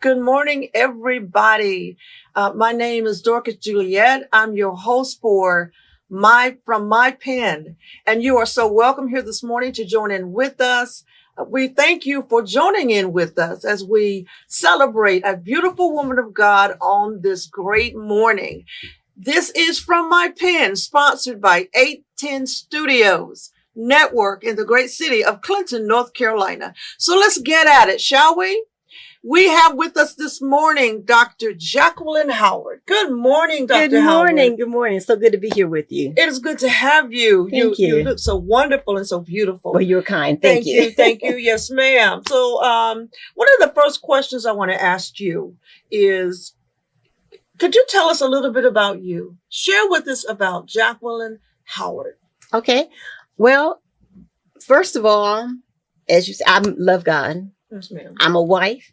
Good morning, everybody. My name is Dorcas Juliette. I'm your host for From My Pen, and you are so welcome here this morning to join in with us. We thank you for joining in with us as we celebrate a beautiful woman of God on this great morning. This is From My Pen, sponsored by 810 Studios Network in the great city of Clinton, North Carolina. So let's get at it, shall we? We have with us this morning Dr. Jacqueline Howard. Good morning, Dr. Howard. Good morning. So good to be here with you. It is good to have you. Thank you. You look so wonderful and so beautiful. Well, you're kind. Thank you. Thank you. Yes, ma'am. So one of the first questions I want to ask you is, could you tell us a little bit about you? Share with us about Jacqueline Howard. Okay. Well, first of all, as you said, I love God. Yes, ma'am. I'm a wife,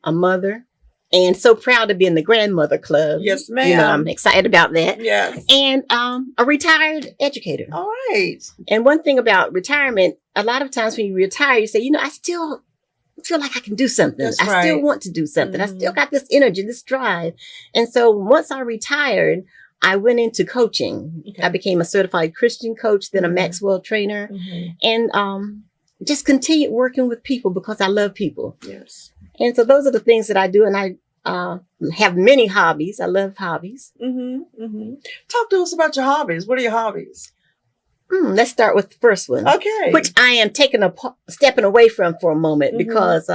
a mother, and so proud to be in the grandmother club. Yes, ma'am. You know, I'm excited about that. Yes. And a retired educator. All right. And one thing about retirement, a lot of times when you retire, you say, you know, I still feel like I can do something. That's I right. still want to do something. I still got this energy, this drive. And so once I retired, I went into coaching. Okay. I became a certified Christian coach, then a Maxwell trainer, and just continued working with people because I love people. Yes. And so those are the things that I do. And I have many hobbies. I love hobbies. Talk to us about your hobbies. What are your hobbies? Let's start with the first one. Okay. Which I am stepping away from for a moment because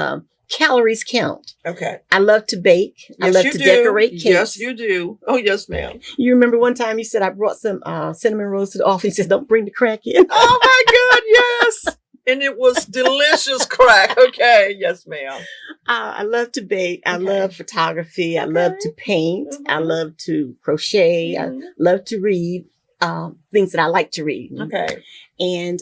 calories count. Okay. I love to bake. Yes, I love you to do. decorate cakes. Yes, you do. Oh, yes, ma'am. You remember one time you said I brought some cinnamon rolls to the office. You said, don't bring the crack in. Oh, my God. Yes. And it was delicious crack. Okay. Yes, ma'am. I love to bake. I Okay. love photography. I love to paint. I love to crochet. I love to read things that I like to read. Okay. And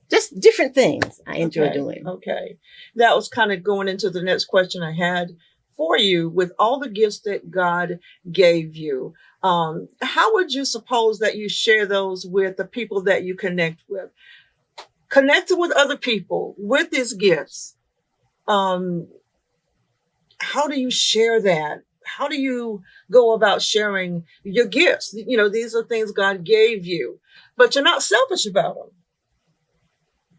just different things I enjoy doing. Okay. That was kind of going into the next question I had for you. With all the gifts that God gave you, how would you suppose that you share those with the people that you connect with? Connecting with other people with these gifts. How do you share that? How do you go about sharing your gifts? You know, these are things God gave you, but you're not selfish about them.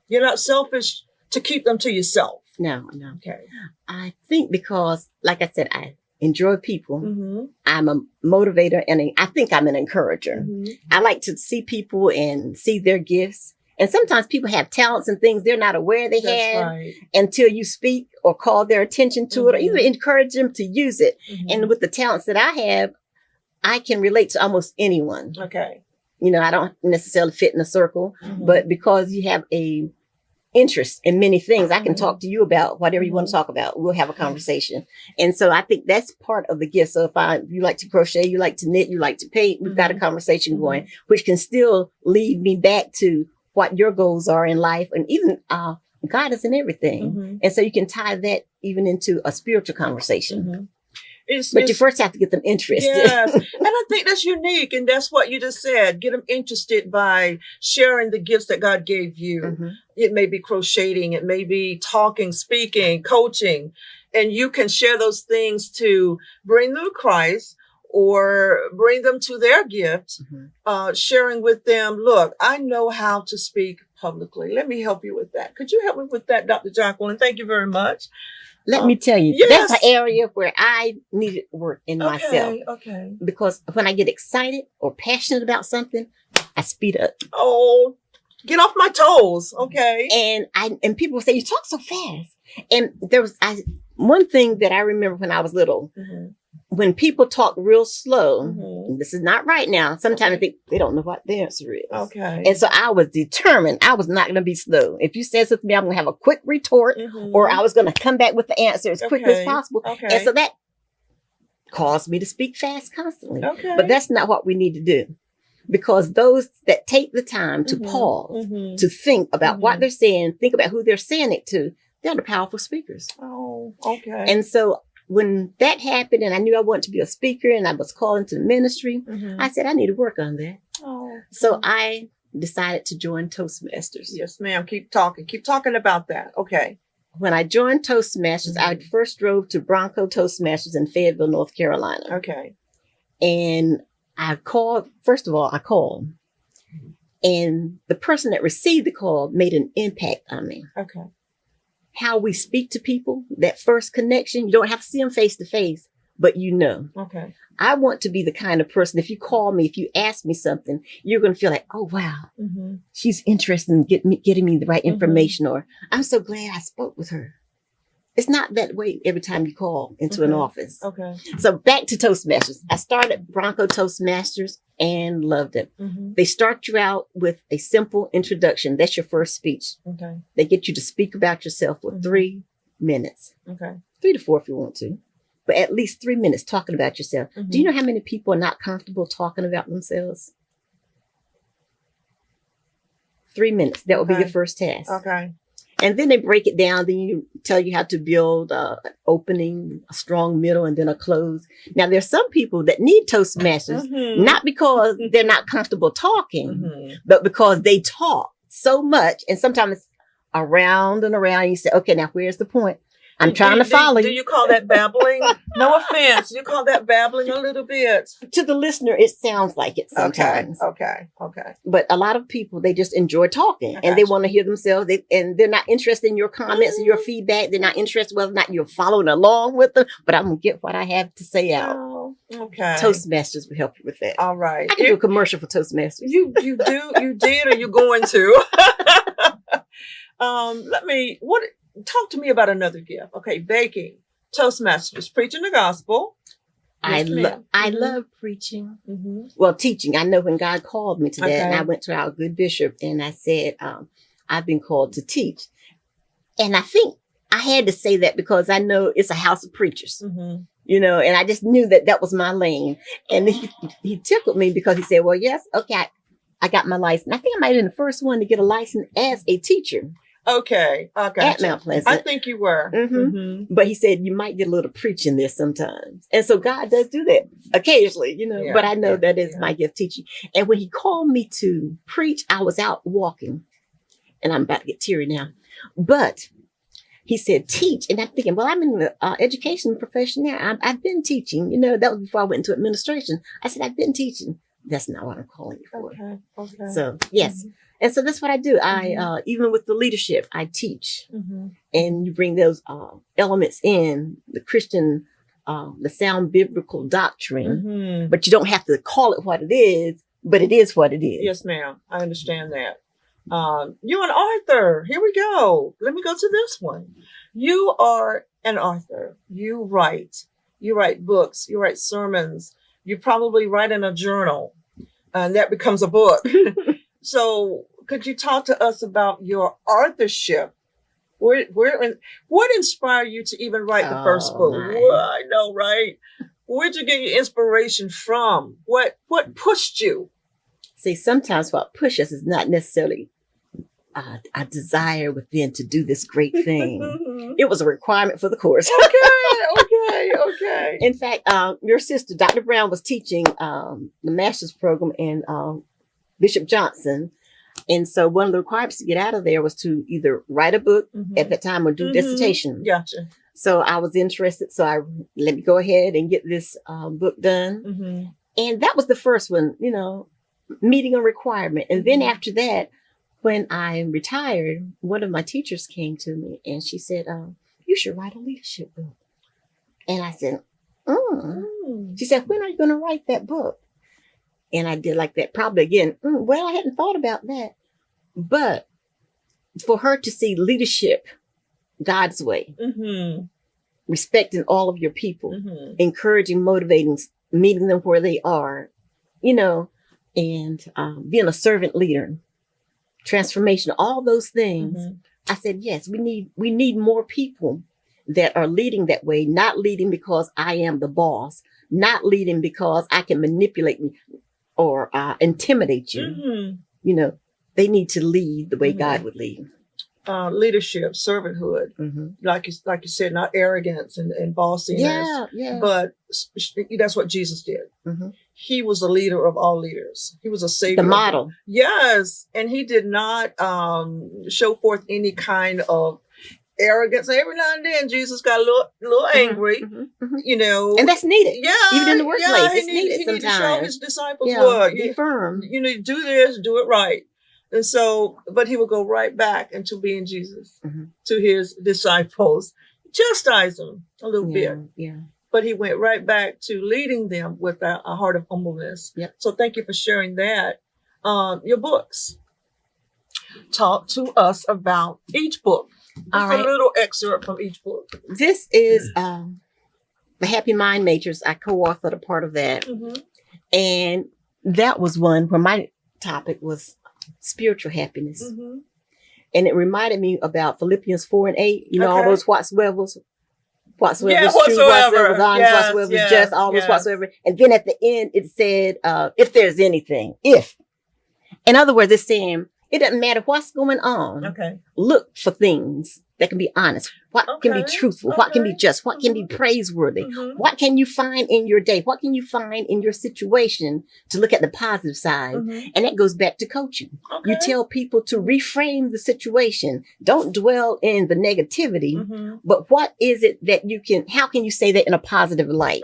You're not selfish to keep them to yourself. No. Okay. I think because, like I said, I enjoy people. I'm a motivator and I think I'm an encourager. I like to see people and see their gifts. And sometimes people have talents and things they're not aware they have until you speak or call their attention to it, or even encourage them to use it. And with the talents that I have, I can relate to almost anyone. Okay. You know, I don't necessarily fit in a circle, but because you have a interest in many things, I can talk to you about whatever you want to talk about. We'll have a conversation. And so I think that's part of the gift. So if you like to crochet, you like to knit, you like to paint, we've got a conversation going, which can still lead me back to what your goals are in life, and even God is in everything. And so you can tie that even into a spiritual conversation. But you first have to get them interested. Yes. And I think that's unique. And that's what you just said. Get them interested by sharing the gifts that God gave you. It may be crocheting. It may be talking, speaking, coaching. And you can share those things to bring them to Christ or bring them to their gift, sharing with them, look, I know how to speak publicly. Let me help you with that. Could you help me with that, Dr. Jacqueline? Thank you very much. Let me tell you, that's an area where I needed work in myself. Okay. Because when I get excited or passionate about something, I speed up. Oh, get off my toes. Okay. And people say, you talk so fast. And there was one thing that I remember when I was little. When people talk real slow, and this is not right now, sometimes I think they don't know what the answer is. Okay. And so I was determined I was not going to be slow. If you said something to me, I'm going to have a quick retort, or I was going to come back with the answer as quickly as possible. Okay. And so that caused me to speak fast constantly. Okay. But that's not what we need to do. Because those that take the time to pause, to think about what they're saying, think about who they're saying it to, they're the powerful speakers. Oh, okay. And so when that happened and I knew I wanted to be a speaker and I was called into the ministry, I said, I need to work on that. So I decided to join Toastmasters. Yes, ma'am. Keep talking. Keep talking about that. Okay. when I joined Toastmasters, I first drove to Bronco Toastmasters in Fayetteville, North Carolina. Okay. And I called, first of all, I called. And the person that received the call made an impact on me. Okay. How we speak to people, that first connection, you don't have to see them face to face, but you know. Okay. I want to be the kind of person, if you call me, if you ask me something, you're going to feel like, oh, wow, she's interested in getting me the right information, or I'm so glad I spoke with her. It's not that way every time you call into an office. Okay. So back to Toastmasters. I started Bronco Toastmasters and loved it. They start you out with a simple introduction. That's your first speech. Okay. They get you to speak about yourself for 3 minutes. Okay. 3 to 4 if you want to. But at least 3 minutes talking about yourself. Do you know how many people are not comfortable talking about themselves? 3 minutes. That would be your first task. Okay. And then they break it down. Then you tell you how to build an opening, a strong middle, and then a close. Now, there's some people that need Toastmasters, not because they're not comfortable talking, but because they talk so much. And sometimes it's around and around. You say, okay, now where's the point? I'm trying to follow you. Do you call that babbling? No offense. You call that babbling a little bit. To the listener, it sounds like it sometimes. Okay. But a lot of people, they just enjoy talking and they want to hear themselves. And they're not interested in your comments or your feedback. They're not interested whether or not you're following along with them. But I'm going to get what I have to say out. Oh, okay. Toastmasters will help you with that. All right. I can do a commercial for Toastmasters. You did, or you're going to. Talk to me about another gift. Okay, baking, Toastmasters, preaching the gospel. I love preaching. Well, teaching. I know when God called me to that, and I went to our good bishop and I said, I've been called to teach. And I think I had to say that because I know it's a house of preachers, you know, and I just knew that was my lane. And he tickled me because he said, well, yes, okay, I got my license. I think I might have been the first one to get a license as a teacher. Okay. At Mount Pleasant. I think you were. But he said you might get a little preaching there sometimes. And so God does do that occasionally, you know, but I know that is my gift, teaching. And when he called me to preach, I was out walking and I'm about to get teary now, but he said, teach. And I'm thinking, well, I'm in the education profession now. I've been teaching, you know, that was before I went into administration. I said, I've been teaching. That's not what I'm calling you for. Okay. So yes. And so that's what I do. I, even with the leadership, I teach and you bring those elements in the Christian, the sound biblical doctrine, but you don't have to call it what it is, but it is what it is. Yes, ma'am. I understand that. You're an author. Here we go. Let me go to this one. You are an author. You write books, you write sermons. You probably write in a journal and that becomes a book. So could you talk to us about your authorship? What inspired you to even write the first book? I know, right? Where'd you get your inspiration from? What pushed you? See, sometimes what pushes us is not necessarily a desire within to do this great thing. It was a requirement for the course. Okay. In fact, your sister, Dr. Brown, was teaching the master's program in Bishop Johnson. And so one of the requirements to get out of there was to either write a book at that time or do dissertation. Gotcha. So I was interested. So let me go ahead and get this book done. And that was the first one, you know, meeting a requirement. And then after that, when I retired, one of my teachers came to me and she said, you should write a leadership book. And I said, She said, when are you going to write that book? And I did like that. Probably again, well, I hadn't thought about that. But for her to see leadership God's way, respecting all of your people, encouraging, motivating, meeting them where they are, you know, and being a servant leader, transformation, all those things. I said, yes, we need more people that are leading that way, not leading because I am the boss, not leading because I can manipulate or intimidate you. You know, they need to lead the way God would lead. Leadership, servanthood, like you said, not arrogance and bossiness, but that's what Jesus did. He was a leader of all leaders. He was a savior. The model. Yes. And he did not show forth any kind of arrogance. Every now and then, Jesus got a little angry, you know. And that's needed. Yeah. Even in the workplace, it's needed he sometimes. Need to show his disciples, Yeah, look, be firm. you need to do this, do it right. And so, but he would go right back into being Jesus to his disciples, chastise them a little bit. Yeah. But he went right back to leading them with a heart of humbleness. Yep. So thank you for sharing that. Your books. Talk to us about each book. Just a little excerpt from each book. This is the Happy Mind Matrix. I co-authored a part of that. And that was one where my topic was spiritual happiness. And it reminded me about Philippians 4:8. You know, all those whatsoever is true, whatsoever is honest, whatsoever is just, all those whatsoever. And then at the end, it said, if there's anything, if. In other words, it's saying, it doesn't matter what's going on. Look for things that can be honest. What can be truthful? What can be just? What can be praiseworthy? What can you find in your day? What can you find in your situation to look at the positive side? And that goes back to coaching. You tell people to reframe the situation. Don't dwell in the negativity, but what is it that you can, how can you say that in a positive light?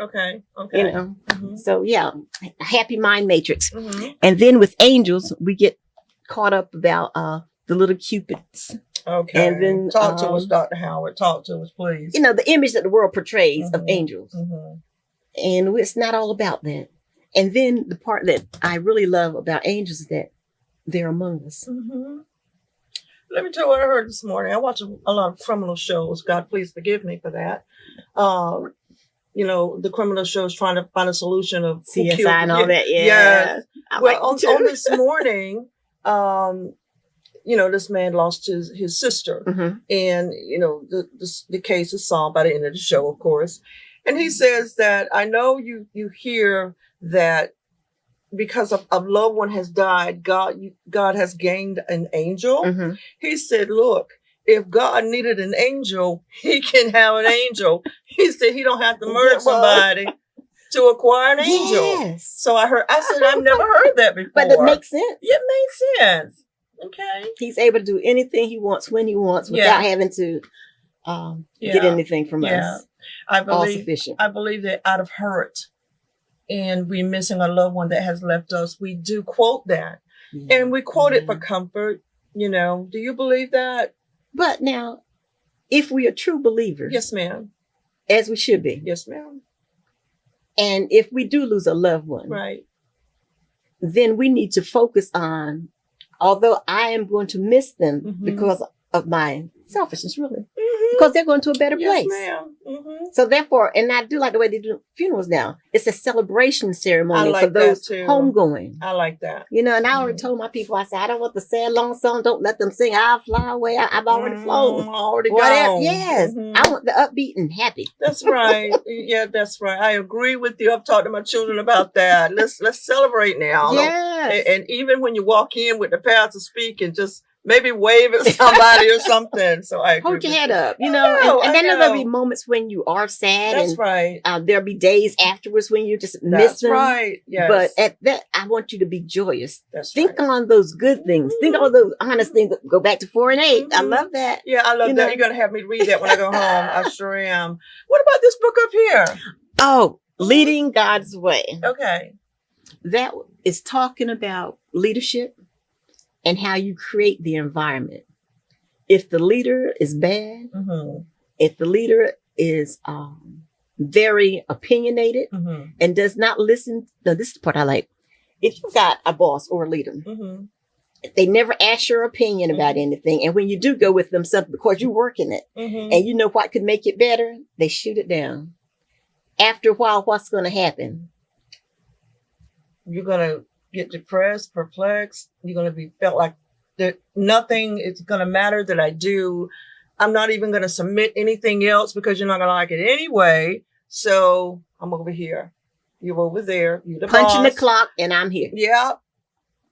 You know? So yeah, Happy Mind Matrix. And then with angels, we get caught up about the little cupids. And then talk to us, Dr. Howard. Talk to us, please. You know, the image that the world portrays of angels. And it's not all about that. And then the part that I really love about angels is that they're among us. Let me tell you what I heard this morning. I watch a lot of criminal shows. God, please forgive me for that. You know, the criminal shows trying to find a solution of CSI and all that. Well, on this morning, you know, this man lost his sister, and you know the case is solved by the end of the show, of course. And he says that I know you hear that because a loved one has died, God has gained an angel. He said, look, if God needed an angel, he can have an angel. He said he don't have to murder somebody to acquire an angel. So I said, I've never heard that before. But it makes sense. It makes sense. Okay. He's able to do anything he wants when he wants without having to get anything from us. All sufficient. I believe that out of hurt and we're missing a loved one that has left us, we do quote that. And we quote it for comfort. You know, do you believe that? But now, if we are true believers. Yes, ma'am. As we should be. Yes, ma'am. And if we do lose a loved one. Right. Then we need to focus on, although I am going to miss them because of my selfishness, really. Because they're going to a better place. Ma'am. So therefore, and I do like the way they do funerals now. It's a celebration ceremony for those homegoing. I like that. You know, and I already told my people, I said, I don't want the sad long song. Don't let them sing, I'll fly away. I've already flown. I'm already gone. Yes. I want the upbeat and happy. That's right. Yeah, that's right. I agree with you. I've talked to my children about that. Let's celebrate now. Yes. And even when you walk in with the pastor speaking, just maybe wave at somebody or something. So I agree. Hold your head up, you know. And then there'll be moments when you are sad. That's right. There'll be days afterwards when you just miss them. That's right. Yes. But at that, I want you to be joyous. Think right. on those good things. Think on those honest things. Go back to 4 and 8. I love that. Yeah, I love that. You're going to have me read that when I go home. I sure am. What about this book up here? Oh, Leading God's Way. Okay. That is talking about leadership and how you create the environment. If the leader is bad, if the leader is very opinionated and does not listen, now this is the part I like. If you've got a boss or a leader, they never ask your opinion about anything. And when you do go with them something, because you work in it and you know what could make it better, they shoot it down. After a while, what's going to happen? You're going to get depressed, perplexed. You're going to be felt like that nothing is going to matter that I do. I'm not even going to submit anything else because you're not going to like it anyway. So I'm over here. You're over there. You're the punching boss. The clock, and I'm here. Yeah.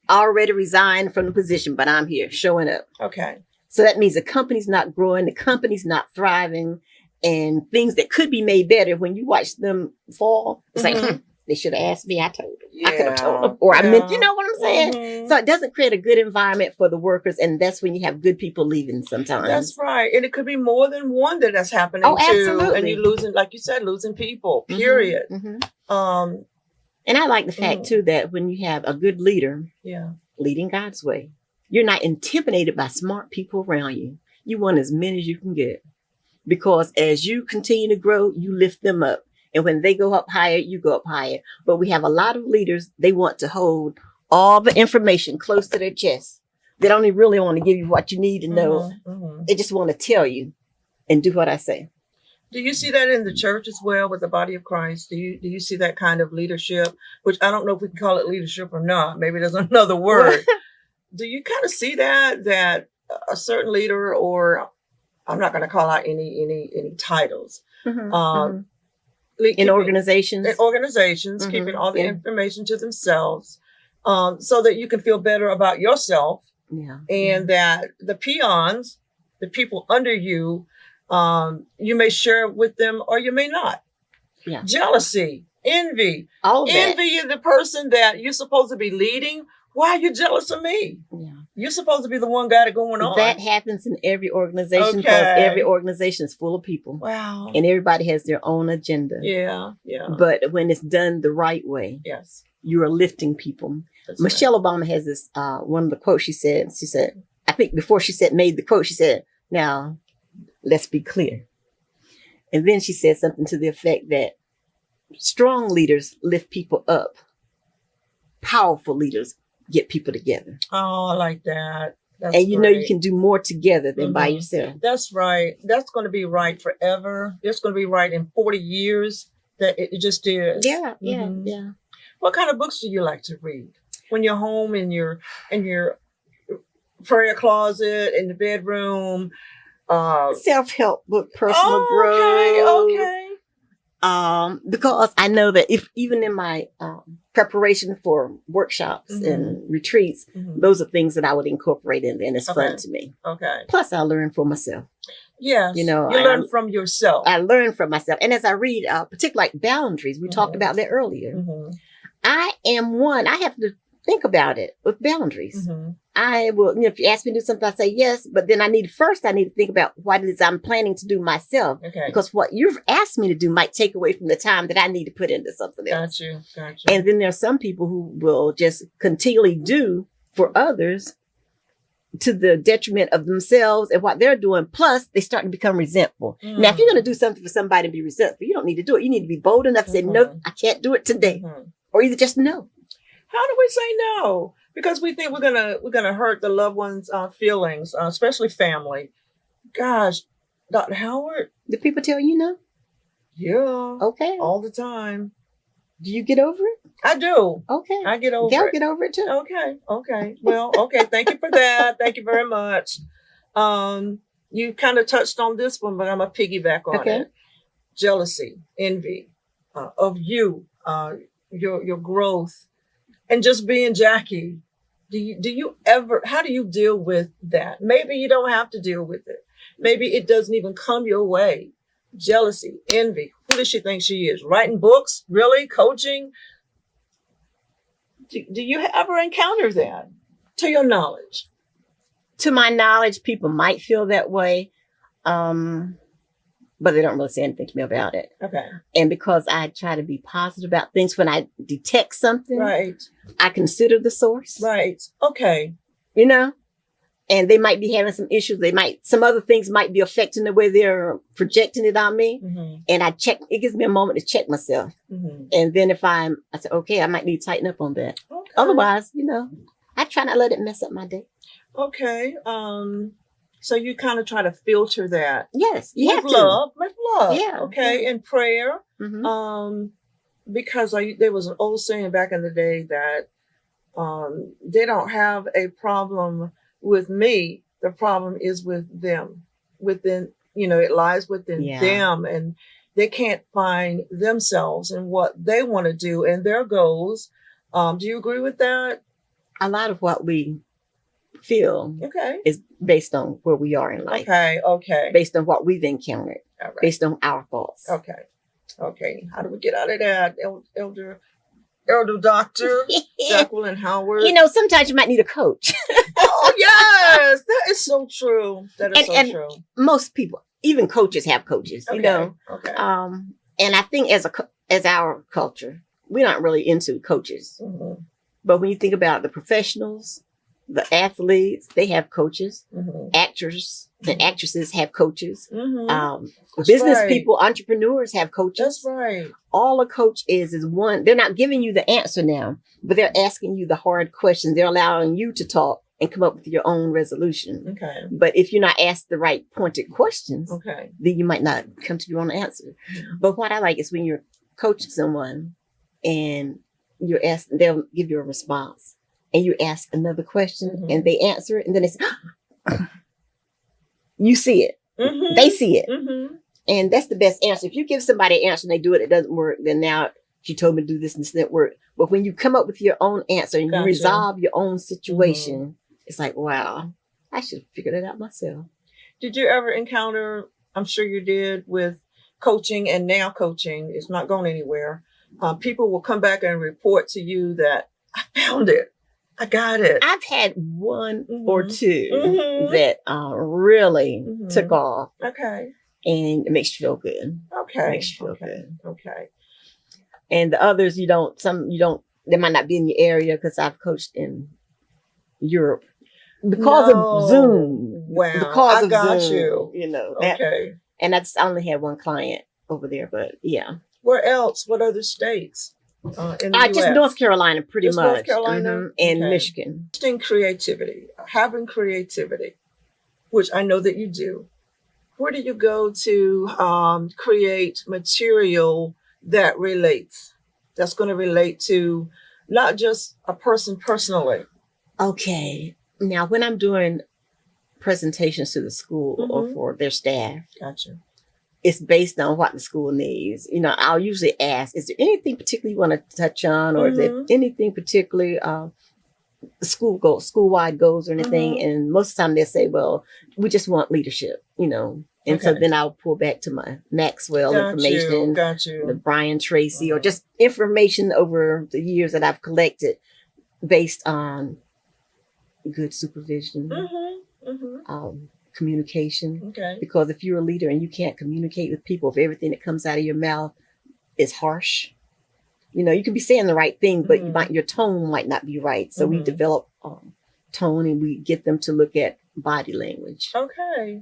Already resigned from the position, but I'm here showing up. Okay. So that means the company's not growing, the company's not thriving, and things that could be made better when you watch them fall. It's like, they should have asked me. I told them. I could have told them, or I meant, you know what I'm saying? Mhm. So it doesn't create a good environment for the workers, and that's when you have good people leaving sometimes. That's right. And it could be more than one that's happening Oh, to. absolutely. And you're losing, like you said, losing people, Mhm, period. mhm. And I like the fact too that when you have a good leader leading God's way, you're not intimidated by smart people around you. You want as many as you can get, because as you continue to grow, you lift them up. And when they go up higher, you go up higher. But we have a lot of leaders, they want to hold all the information close to their chest. They don't even really want to give you what you need to know. They just want to tell you and do what I say. Do you see that in the church as well with the body of Christ? Do you see that kind of leadership, which I don't know if we can call it leadership or not. Maybe there's another word. Do you kind of see that a certain leader, or I'm not going to call out any titles, in organizations, keeping all the information to themselves, so that you can feel better about yourself, and that the peons, the people under you, you may share with them or you may not. Jealousy, envy. Envy is the person that you're supposed to be leading. Why are you jealous of me? You're supposed to be the one got it going on. That happens in every organization, because every organization is full of people. Wow. And everybody has their own agenda. Yeah. But when it's done the right way, you are lifting people. That's Michelle Obama has this, one of the quotes she said, I think before she made the quote, she said, now, let's be clear. And then she said something to the effect that strong leaders lift people up. Powerful leaders get people together. Oh, I like that. That's and you know you can do more together than by yourself. That's right. That's going to be right forever. It's going to be right in 40 years. That it just is. Yeah. What kind of books do you like to read when you're home in your prayer closet, in the bedroom? Self-help book, personal growth. Okay. Because I know that if even in my preparation for workshops and retreats, those are things that I would incorporate in there, and it's fun to me. Okay. Plus, I learn for myself. Yes. You learn from yourself. I learn from myself. And as I read, particularly like boundaries, we talked about that earlier. I am one. I have to think about it with boundaries. I will, if you ask me to do something, I say yes, but then I need to think about what it is I'm planning to do myself. Okay. Because what you've asked me to do might take away from the time that I need to put into something else. Gotcha. And then there are some people who will just continually do for others to the detriment of themselves and what they're doing. Plus, they start to become resentful. Now, if you're going to do something for somebody to be resentful, you don't need to do it. You need to be bold enough to say, no, I can't do it today. Or either just no. How do we say no? Because we think we're gonna hurt the loved ones' feelings, especially family. Gosh, Dr. Howard. Do people tell you no? Yeah. Okay. All the time. Do you get over it? I do. Okay. I get over They'll it. get over it too. Okay. Well, okay. Thank you for that. Thank you very much. You kind of touched on this one, but I'm gonna piggyback on it. Jealousy, envy of you, your growth. And just being Jackie, do you ever, how do you deal with that? Maybe you don't have to deal with it. Maybe it doesn't even come your way. Jealousy, envy. Who does she think she is? Writing books? Really? Coaching? Do you ever encounter that, to your knowledge? To my knowledge, people might feel that way. But they don't really say anything to me about it. Okay. And because I try to be positive about things, when I detect something, I consider the source. Right. Okay. And they might be having some issues. Some other things might be affecting the way they're projecting it on me. And it gives me a moment to check myself. And then if I say, okay, I might need to tighten up on that. Okay. Otherwise, I try not to let it mess up my day. Okay. So you kind of try to filter that. Yes. With love. Yeah. Okay. And prayer. Because there was an old saying back in the day that they don't have a problem with me. The problem is with them. It lies within them, and they can't find themselves and what they want to do and their goals. Do you agree with that? A lot of what we feel is based on where we are in life. Okay. Based on what we've encountered. Based on our thoughts. Okay. How do we get out of that, Elder Elder Doctor Jacqueline Howard. Sometimes you might need a coach. Oh, yes. That is so true. That is so true. Most people, even coaches, have coaches, Okay. And I think as our culture, we're not really into coaches. Mm-hmm. But when you think about the professionals, the athletes, they have coaches. Mm-hmm. Actors and actresses have coaches. Mm-hmm. Business right. people, entrepreneurs have coaches. That's right. All a coach is one. They're not giving you the answer now, but they're asking you the hard questions. They're allowing you to talk and come up with your own resolution. Okay. But if you're not asked the right pointed questions, Okay. then you might not come to your own answer. Mm-hmm. But what I like is when you're coaching someone and you're asked, they'll give you a response, and you ask another question, Mm-hmm. and they answer it, and then they say, you see it. Mm-hmm. They see it. Mm-hmm. And that's the best answer. If you give somebody an answer and they do it, it doesn't work, then now she told me to do this and this didn't work. But when you come up with your own answer and you resolve your own situation, it's like, wow, I should have figured it out myself. Did you ever encounter, I'm sure you did, with coaching and now coaching, it's not going anywhere. People will come back and report to you that I found it. I got it. I've had one Mm-hmm. or two Mm-hmm. that really Mm-hmm. took off. Okay. And it makes you feel good. Okay. Makes you feel good. Okay. And the others, they might not be in your area, because I've coached in Europe because of Zoom. Wow. Because I of got Zoom, you. that, Okay. and I only had one client over there, but yeah. Where else? What other states? In the US? Just North Carolina, pretty Just much. North Carolina? Mhm. And Okay. Michigan. In creativity, having creativity, which I know that you do. Where do you go to create material that relates? That's going to relate to not just a person personally. Okay. Now, when I'm doing presentations to the school or for their staff, Gotcha. it's based on what the school needs. I'll usually ask, is there anything particular you want to touch on, or is there anything particularly school-wide goals or anything? And most of the time they'll say, well, we just want leadership, And so then I'll pull back to my Maxwell information, the Brian Tracy, or just information over the years that I've collected based on good supervision, communication. Okay. Because if you're a leader and you can't communicate with people, if everything that comes out of your mouth is harsh, you can be saying the right thing, but your tone might not be right. So we develop tone, and we get them to look at body language. Okay.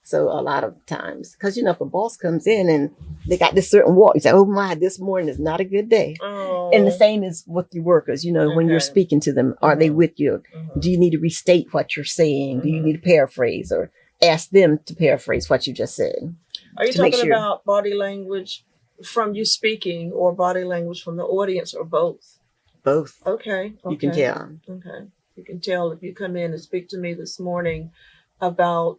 So a lot of times, because if a boss comes in and they got this certain walk, you say, oh my, this morning is not a good day. Oh. And the same is with your workers, when you're speaking to them, are they with you? Do you need to restate what you're saying? Do you need to paraphrase, or ask them to paraphrase what you just said? Are you talking about body language from you speaking, or body language from the audience, or both? Both. Okay. You can tell. Okay. You can tell if you come in and speak to me this morning about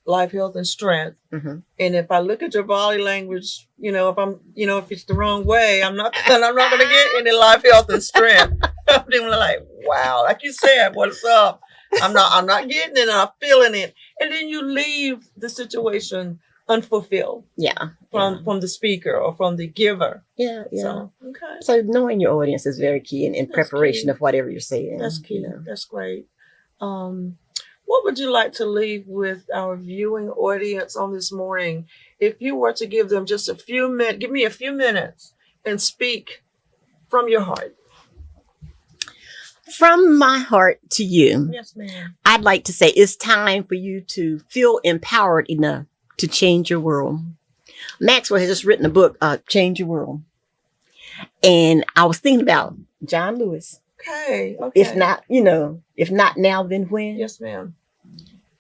life, health, and strength. And if I look at your body language, if it's the wrong way, I'm not going to get any life, health, and strength. I'm doing like, wow, like you said, what's up? I'm not getting it, and I'm feeling it. And then you leave the situation unfulfilled. Yeah. From the speaker or from the giver. Yeah. So, okay. So knowing your audience is very key in preparation key. of whatever you're saying. That's key. That's great. What would you like to leave with our viewing audience on this morning? If you were to give them just a few minutes, give me a few minutes and speak from your heart. From my heart to you. Yes, ma'am. I'd like to say it's time for you to feel empowered enough to change your world. Maxwell has just written a book, Change Your World. And I was thinking about John Lewis. Okay. If not now, then when? Yes, ma'am.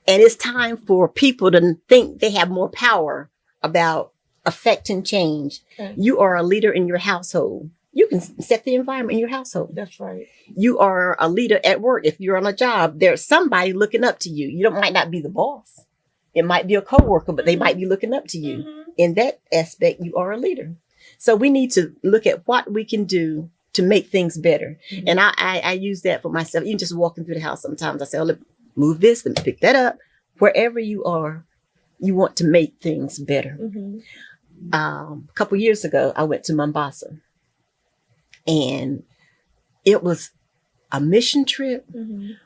And it's time for people to think they have more power about affecting change. Okay. You are a leader in your household. You can set the environment in your household. That's right. You are a leader at work. If you're on a job, there's somebody looking up to you. You might not be the boss. It might be a coworker, but they might be looking up to you. In that aspect, you are a leader. So we need to look at what we can do to make things better. And I use that for myself. Even just walking through the house sometimes, I say, oh, let me move this, let me pick that up. Wherever you are, you want to make things better. A couple years ago, I went to Mombasa. And it was a mission trip,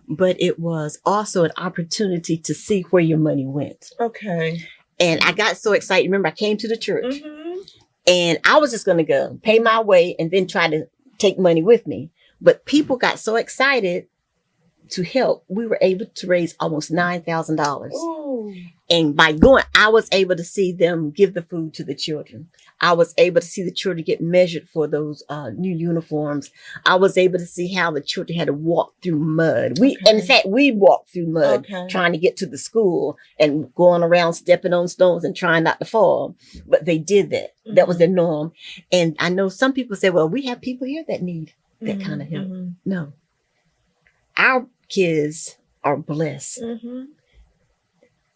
but it was also an opportunity to see where your money went. Okay. And I got so excited. Remember, I came to the church and I was just going to go pay my way and then try to take money with me. But people got so excited to help. We were able to raise almost $9,000. And by going, I was able to see them give the food to the children. I was able to see the children get measured for those new uniforms. I was able to see how the children had to walk through mud. In fact, we walked through mud trying to get to the school and going around stepping on stones and trying not to fall. But they did that. That was their norm. And I know some people say, well, we have people here that need that kind of help. No. Our kids are blessed.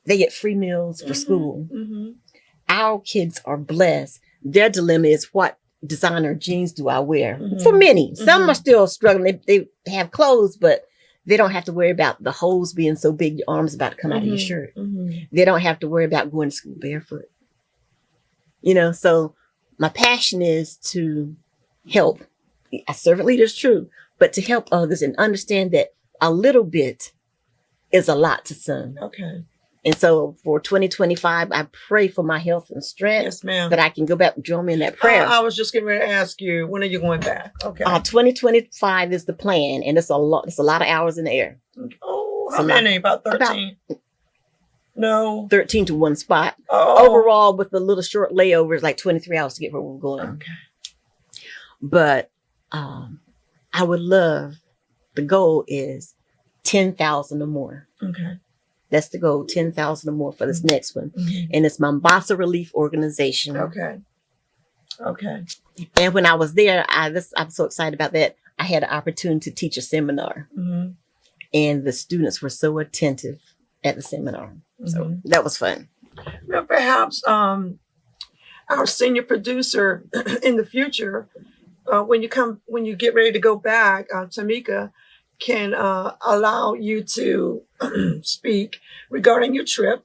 They get free meals for school. Our kids are blessed. Their dilemma is, what designer jeans do I wear? For many. Some are still struggling. They have clothes, but they don't have to worry about the holes being so big, your arm's about to come out of your shirt. They don't have to worry about going to school barefoot. You know, so my passion is to help. A servant leader is true, but to help others and understand that a little bit is a lot to some. And so for 2025, I pray for my health and strength. Yes, ma'am. That I can go back and join me in that prayer. I was just getting ready to ask you, when are you going back? 2025 is the plan, and it's a lot. It's a lot of hours in the air. Oh, how many? About 13? No. 13 to one spot. Overall, with the little short layovers, like 23 hours to get where we're going. But I would love, the goal is 10,000 or more. That's the goal, 10,000 or more for this next one. And it's Mombasa Relief Organization. And when I was there, I'm so excited about that. I had an opportunity to teach a seminar. And the students were so attentive at the seminar. So that was fun. Well, perhaps our senior producer in the future, when you get ready to go back, Tamika can allow you to speak regarding your trip,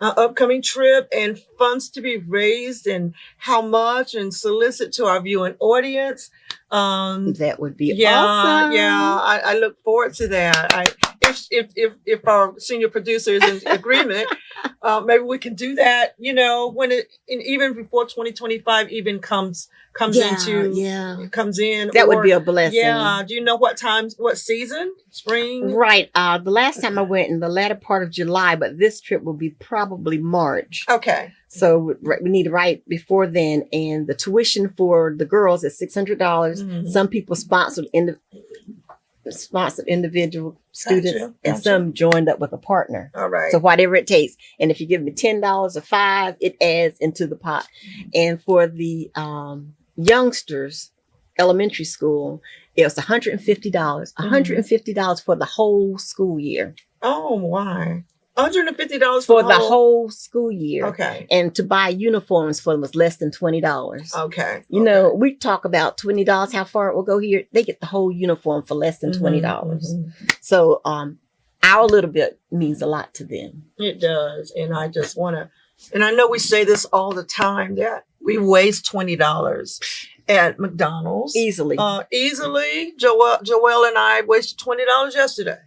upcoming trip, and funds to be raised and how much, and solicit to our viewing audience. That would be awesome. I look forward to that. If our senior producer is in agreement, maybe we can do that, you know, when even before 2025 even comes in. That would be a blessing. Do you know what season? Spring? Right. The last time I went in the latter part of July, but this trip will be probably March. So we need to write before then. And the tuition for the girls is $600. Some people sponsored individual students, and some joined up with a partner. So whatever it takes. And if you give me $10 or $5, it adds into the pot. And for the youngsters, elementary school, it was $150. $150 for the whole school year. Oh, why? $150 for the whole school year. And to buy uniforms for them was less than $20. You know, we talk about $20, how far it will go here. They get the whole uniform for less than $20. So our little bit means a lot to them. It does. And I just want to, and I know we say this all the time, that we waste $20 at McDonald's. Easily. Joelle and I wasted $20 yesterday.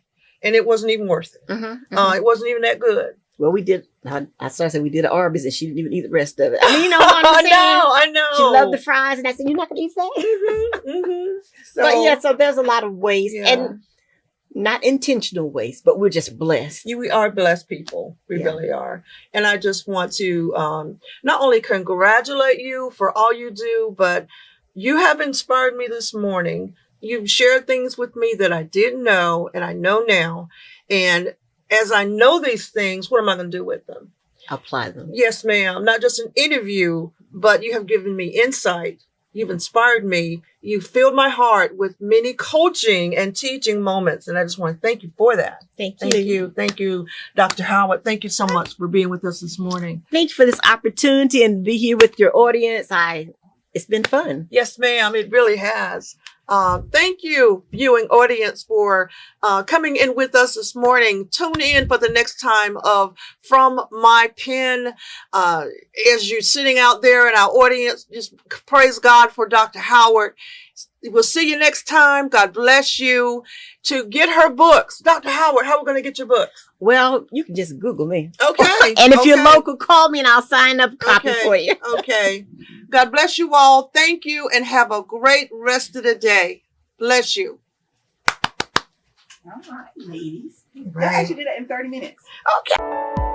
And it wasn't even worth it. It wasn't even that good. Well, we did. I started saying we did Arby's, and she didn't even eat the rest of it. I mean, you know what I'm saying? I know. She loved the fries, and I said, "You're not going to eat that." So there's a lot of waste, and not intentional waste, but we're just blessed. We are blessed people. We really are. And I just want to not only congratulate you for all you do, but you have inspired me this morning. You've shared things with me that I didn't know, and I know now. And as I know these things, what am I going to do with them? Apply them. Yes, ma'am. Not just an interview, but you have given me insight. You've inspired me. You filled my heart with many coaching and teaching moments. And I just want to thank you for that. Thank you. Thank you, Dr. Howard. Thank you so much for being with us this morning. Thank you for this opportunity and be here with your audience. It's been fun. Yes, ma'am. It really has. Thank you, viewing audience, for coming in with us this morning. Tune in for the next time of From My Pen. As you're sitting out there in our audience, just praise God for Dr. Howard. We'll see you next time. God bless you. To get her books, Dr. Howard, how are we going to get your books? Well, you can just Google me. Okay. And if you're local, call me and I'll sign up a copy for you. Okay. God bless you all. Thank you and have a great rest of the day. Bless you. All right, ladies. Right. I actually did that in 30 minutes. Okay.